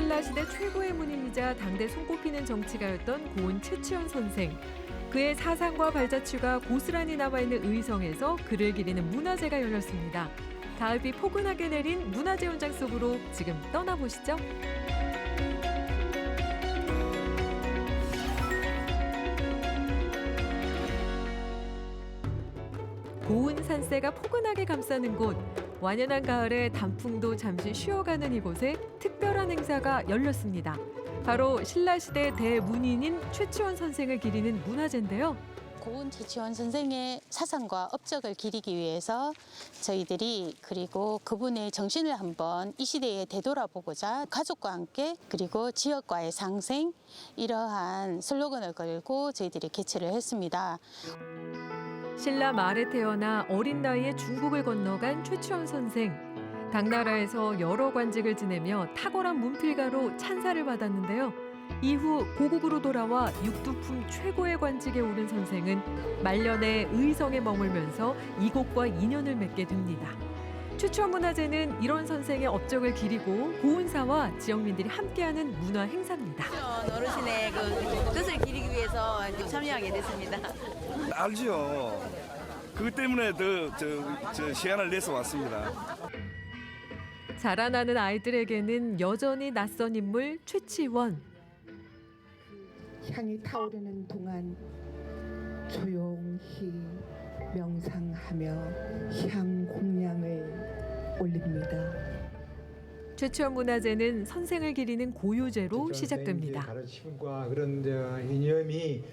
신라시대 최고의 문인이자 당대 손꼽히는 정치가였던 고은 최치원 선생. 그의 사상과 발자취가 고스란히 남아있는 의성에서 그를 기리는 문화제가 열렸습니다. 가을비 포근하게 내린 문화제 현장 속으로 지금 떠나보시죠. 고운 산세가 포근하게 감싸는 곳. 완연한 가을에 단풍도 잠시 쉬어가는 이곳에 특별한 행사가 열렸습니다. 바로 신라시대 대문인인 최치원 선생을 기리는 문화제인데요. 고은 최치원 선생의 사상과 업적을 기리기 위해서 저희들이 그리고 그분의 정신을 한번 이 시대에 되돌아보고자 가족과 함께 그리고 지역과의 상생 이러한 슬로건을 걸고 저희들이 개최를 했습니다. 신라 말에 태어나 어린 나이에 중국을 건너간 최치원 선생. 당나라에서 여러 관직을 지내며 탁월한 문필가로 찬사를 받았는데요. 이후 고국으로 돌아와 육두품 최고의 관직에 오른 선생은 말년에 의성에 머물면서 이곳과 인연을 맺게 됩니다. 최치원 문화제는 이런 선생의 업적을 기리고 고운사와 지역민들이 함께하는 문화 행사입니다. 어르신의 그 뜻을 기리기 위해서 참여하게 됐습니다. 알죠. 그것 때문에 더 시간을 내서 왔습니다. 자라나는 아이들에게는 여전히 낯선 인물 최치원. 향이 타오르는 동안 조용히 명상하며 향 공양을 올립니다. 최치원 문화제는 선생을 기리는 고유제로 시작됩니다. 가르침과 그런 이념이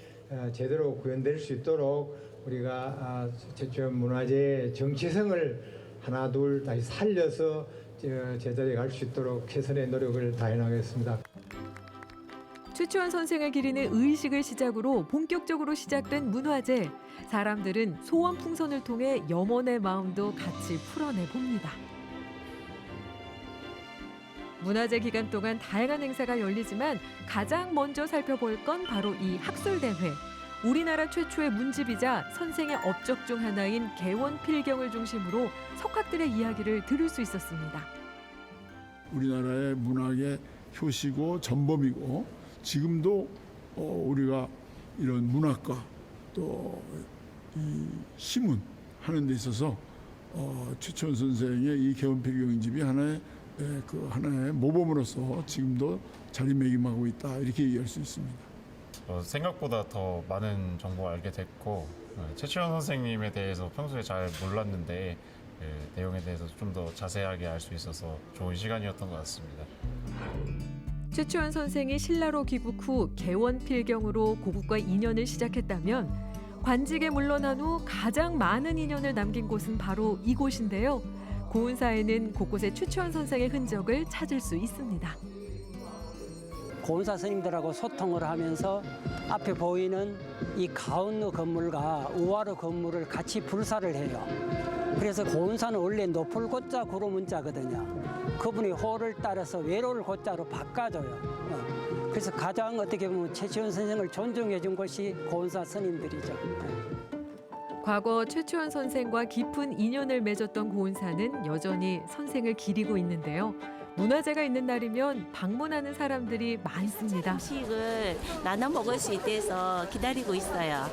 제대로 구현될 수 있도록 우리가 최치원 문화제의 정치성을 하나 둘 다시 살려서 제자리에 갈 수 있도록 최선의 노력을 다해나가겠습니다. 최치원 선생을 기리는 의식을 시작으로 본격적으로 시작된 문화제. 사람들은 소원 풍선을 통해 염원의 마음도 같이 풀어내 봅니다. 문화제 기간 동안 다양한 행사가 열리지만 가장 먼저 살펴볼 건 바로 이 학술대회. 우리나라 최초의 문집이자 선생의 업적 중 하나인 개원필경을 중심으로 석학들의 이야기를 들을 수 있었습니다. 우리나라의 문학의 효시고 전범이고 지금도 우리가 이런 문학과 또 이 시문 하는 데 있어서 최치원 선생의 이 개원필경집이 하나의 모범으로서 지금도 자리매김하고 있다 이렇게 얘기할 수 있습니다. 생각보다 더 많은 정보를 알게 됐고 최치원 선생님에 대해서 평소에 잘 몰랐는데 내용에 대해서 좀 더 자세하게 알 수 있어서 좋은 시간이었던 것 같습니다. 최치원 선생이 신라로 귀국 후 개원필경으로 고국과 인연을 시작했다면 관직에 물러난 후 가장 많은 인연을 남긴 곳은 바로 이곳인데요. 고운사에는 곳곳에 최치원 선생의 흔적을 찾을 수 있습니다. 고운사 스님들하고 소통을 하면서 앞에 보이는 이 가운루 건물과 우와루 건물을 같이 불사를 해요. 그래서 고운사는 원래 높을 고자 구름 문자거든요. 그분이 호를 따라서 외로울 고자로 바꿔줘요. 그래서 가장 어떻게 보면 최치원 선생을 존중해 준 것이 고운사 스님들이죠. 과거 최치원 선생과 깊은 인연을 맺었던 고운사는 여전히 선생을 기리고 있는데요. 문화제가 있는 날이면 방문하는 사람들이 많습니다. 음식을 나눠 먹을 수 있대서 기다리고 있어요.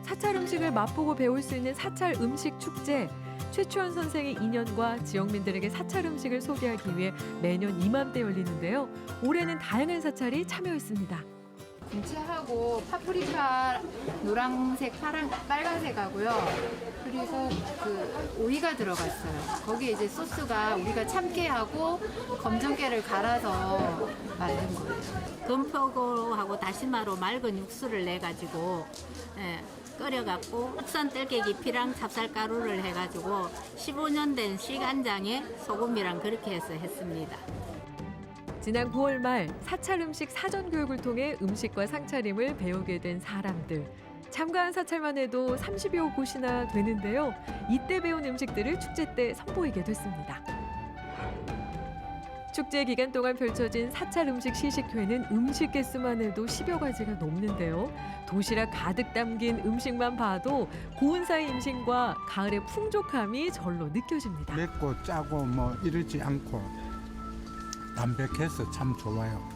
사찰 음식을 맛보고 배울 수 있는 사찰 음식 축제. 최치원 선생의 인연과 지역민들에게 사찰 음식을 소개하기 위해 매년 이맘때 열리는데요. 올해는 다양한 사찰이 참여했습니다. 김치하고 파프리카 노란색, 빨간색하고요. 그리고 그 오이가 들어갔어요. 거기에 이제 소스가 우리가 참깨하고 검정깨를 갈아서 만든 거예요. 건포고하고 다시마로 맑은 육수를 내가지고 끓여갖고 국산 뜰깨 피랑 찹쌀가루를 해가지고 15년 된 시간장에 소금이랑 그렇게 해서 했습니다. 지난 9월 말 사찰 음식 사전 교육을 통해 음식과 상차림을 배우게 된 사람들. 참가한 사찰만 해도 30여 곳이나 되는데요. 이때 배운 음식들을 축제 때 선보이게 됐습니다. 축제 기간 동안 펼쳐진 사찰 음식 시식회는 음식 개수만 해도 10여 가지가 넘는데요. 도시락 가득 담긴 음식만 봐도 고운사의 임신과 가을의 풍족함이 절로 느껴집니다. 맵고 짜고 뭐 이러지 않고 담백해서 참 좋아요.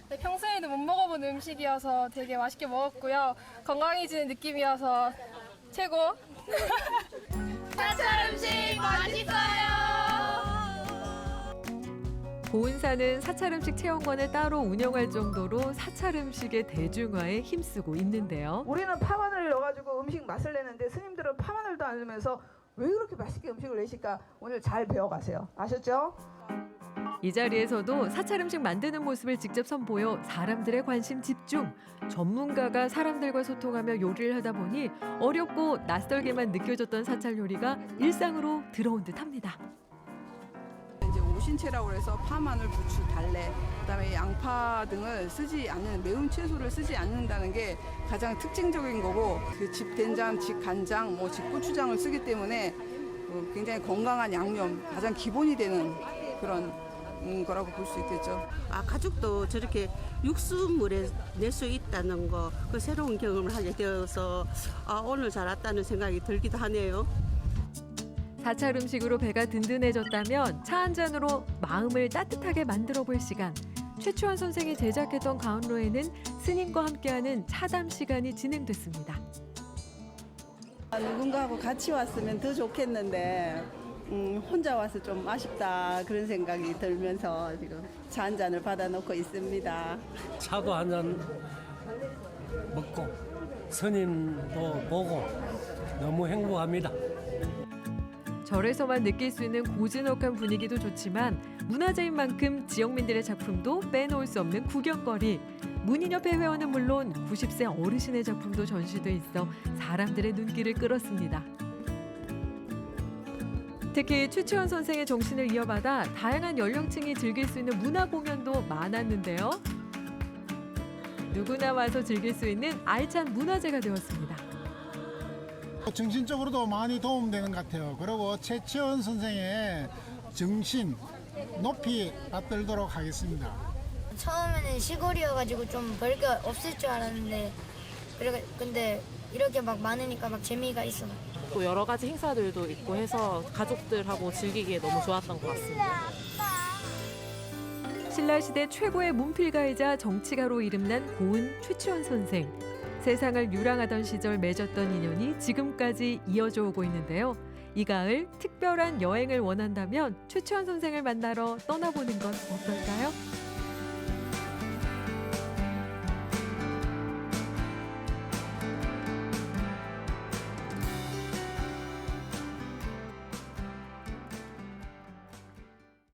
네, 평소에도 못 먹어본 음식이어서 되게 맛있게 먹었고요. 건강해지는 느낌이어서 최고. 사찰 음식 맛있어요. 고은사는 사찰 음식 체험관을 따로 운영할 정도로 사찰 음식의 대중화에 힘쓰고 있는데요. 우리는 파마늘을 넣어가지고 음식 맛을 내는데 스님들은 파마늘도 안 넣으면서 왜 그렇게 맛있게 음식을 내실까? 오늘 잘 배워가세요. 아셨죠? 이 자리에서도 사찰 음식 만드는 모습을 직접 선보여 사람들의 관심 집중. 전문가가 사람들과 소통하며 요리를 하다 보니 어렵고 낯설게만 느껴졌던 사찰 요리가 일상으로 들어온 듯합니다. 이제 오신채라고 해서 파, 마늘, 부추, 달래, 그다음에 양파 등을 쓰지 않는 매운 채소를 쓰지 않는다는 게 가장 특징적인 거고 그 집 된장, 집 간장, 집 고추장을 쓰기 때문에 굉장히 건강한 양념 가장 기본이 되는 그런 거라고 볼 수 있겠죠. 가족도 저렇게 육수물에 낼 수 있다는 거, 그 새로운 경험을 하게 되어서 오늘 잘 왔다는 생각이 들기도 하네요. 사찰 음식으로 배가 든든해졌다면 차 한 잔으로 마음을 따뜻하게 만들어 볼 시간. 최추원 선생이 제작했던 가운로에는 스님과 함께하는 차담 시간이 진행됐습니다. 누군가하고 같이 왔으면 더 좋겠는데 혼자 와서 좀 아쉽다 그런 생각이 들면서 지금 차 한 잔을 받아놓고 있습니다. 차도 한 잔 먹고 스님도 보고 너무 행복합니다. 절에서만 느낄 수 있는 고즈넉한 분위기도 좋지만 문화재인 만큼 지역민들의 작품도 빼놓을 수 없는 구경거리. 문인협회 회원은 물론 90세 어르신의 작품도 전시돼 있어 사람들의 눈길을 끌었습니다. 특히 최추원 선생의 정신을 이어받아 다양한 연령층이 즐길 수 있는 문화 공연도 많았는데요. 누구나 와서 즐길 수 있는 알찬 문화재가 되었습니다. 정신적으로도 많이 도움되는 것 같아요. 그리고 최추원 선생의 정신 높이 받들도록 하겠습니다. 처음에는 시골이어가지고 좀 볼 게 없을 줄 알았는데 근데 이렇게 막 많으니까 막 재미가 있어. 또 여러 가지 행사들도 있고 해서 가족들하고 즐기기에 너무 좋았던 것 같습니다. 신라시대 최고의 문필가이자 정치가로 이름난 고은 최추원 선생. 세상을 유랑하던 시절 맺었던 인연이 지금까지 이어져 오고 있는데요. 이 가을 특별한 여행을 원한다면 최추원 선생을 만나러 떠나보는 건 어떨까요?